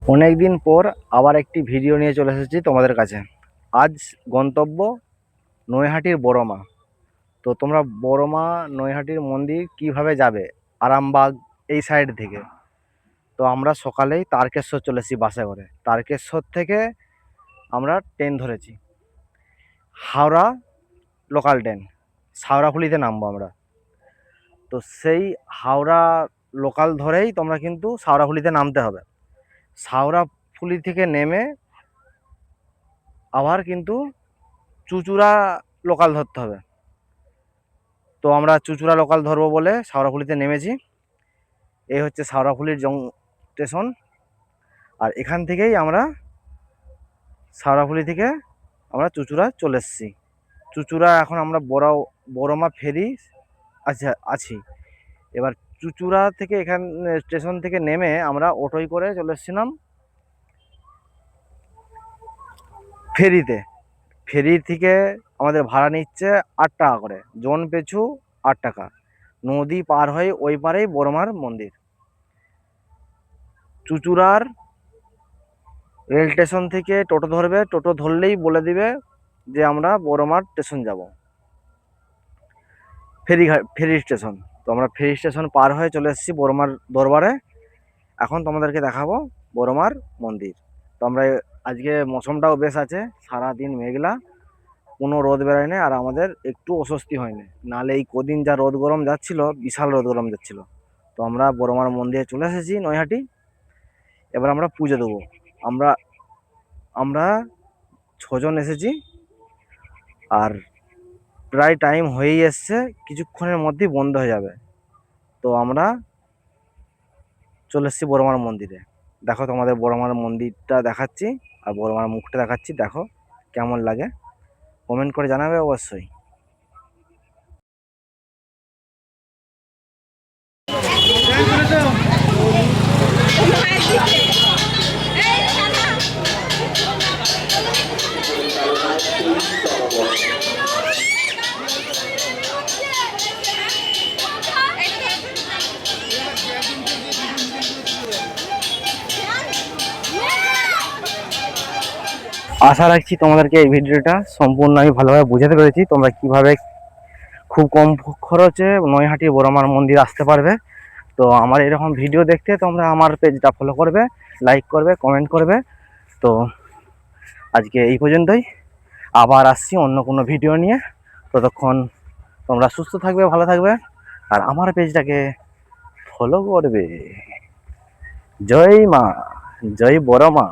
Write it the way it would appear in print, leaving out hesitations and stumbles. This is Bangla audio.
অনেক দিন পর আবার একটি ভিডিও নিয়ে চলে এসেছি তোমাদের কাছে। আজ গন্তব্য নৈহাটির বড়মা। তো তোমরা বড়মা নৈহাটির মন্দির কিভাবে যাবে? আরামবাগ এই সাইড থেকে। তো আমরা সকালেই তারকেশ্বর চলে এসেছি বাসে করে। তারকেশ্বর থেকে আমরা ট্রেন ধরেছি, হাওড়া লোকাল ট্রেন। শাওড়াফুলিতে নামবো আমরা। তো সেই হাওড়া লোকাল ধরেই তোমরা কিন্তু শাওড়াফুলিতে নামতে হবে। শাওড়াফুলি থেকে নেমে আবার কিন্তু চুঁচুড়া লোকাল ধরতে হবে। তো আমরা চুঁচুড়া লোকাল ধরবো বলে শাওড়াফুলিতে নেমেছি। এই হচ্ছে শাওড়াফুলির স্টেশন। আর এখান থেকেই আমরা শাওড়াফুলি থেকে আমরা চুঁচুড়া চলে এসেছি। চুঁচুড়া এখন আমরা বড়মা ফেরি আছি। এবার চুঁচুড়া থেকে স্টেশন থেকে নেমে আমরা অটোয় করে চলে এসেছিলাম ফেরিতে। ফেরি থেকে আমাদের ভাড়া নিচ্ছে 8 টাকা করে, জন পিছু 8 টাকা। নদী পার হয়ে ওই পারেই বড়মার মন্দির। চুঁচুড়ার রেল স্টেশন থেকে টোটো ধরবে, টোটো ধরলেই বলে দিবে যে আমরা বড়মার স্টেশন যাব, ফেরি স্টেশন। তো আমরা ফেরি স্টেশন পার হয়ে চলে এসেছি বড়মার দরবারে। এখন তোমাদেরকে দেখাবো বড়মার মন্দির। তো আমরা আজকে মৌসমটাও বেশ আছে, সারাদিন মেঘলা, কোনো রোদ বেরোয়নি, আর আমাদের একটু অস্বস্তি হয়নি। নাহলে এই কদিন যা রোদ গরম যাচ্ছিল, বিশাল রোদ গরম যাচ্ছিল। তো আমরা বড়মার মন্দিরে চলে এসেছি নৈহাটি। এবার আমরা পুজো দেবো। আমরা আমরা 6 জন এসেছি, আর প্রায় টাইম হয়েই এসছে, কিছুক্ষণের মধ্যেই বন্ধ হয়ে যাবে। তো আমরা চলে এসেছি বড়মার মন্দিরে। দেখো তোমাদের বড়মার মন্দিরটা দেখাচ্ছি আর বড়মার মুখটা দেখাচ্ছি, দেখো কেমন লাগে, কমেন্ট করে জানাবে অবশ্যই। আশা রাখছি তোমাদেরকে এই ভিডিওটা সম্পূর্ণ আমি ভালোভাবে বুঝাতে পেরেছি, তোমরা কিভাবে খুব কম খরচে নৈহাটি বড়মার মন্দির আসতে পারবে। তো আমার এরকম ভিডিও দেখতে তোমরা আমার পেজটা ফলো করবে, লাইক করবে, কমেন্ট করবে। তো আজকে এই পর্যন্তই, আবার আসছি অন্য কোনো ভিডিও নিয়ে। ততক্ষণ তোমরা সুস্থ থাকবে, ভালো থাকবে, আর আমার পেজটাকে ফলো করবে। জয় মা, জয় বড়মা।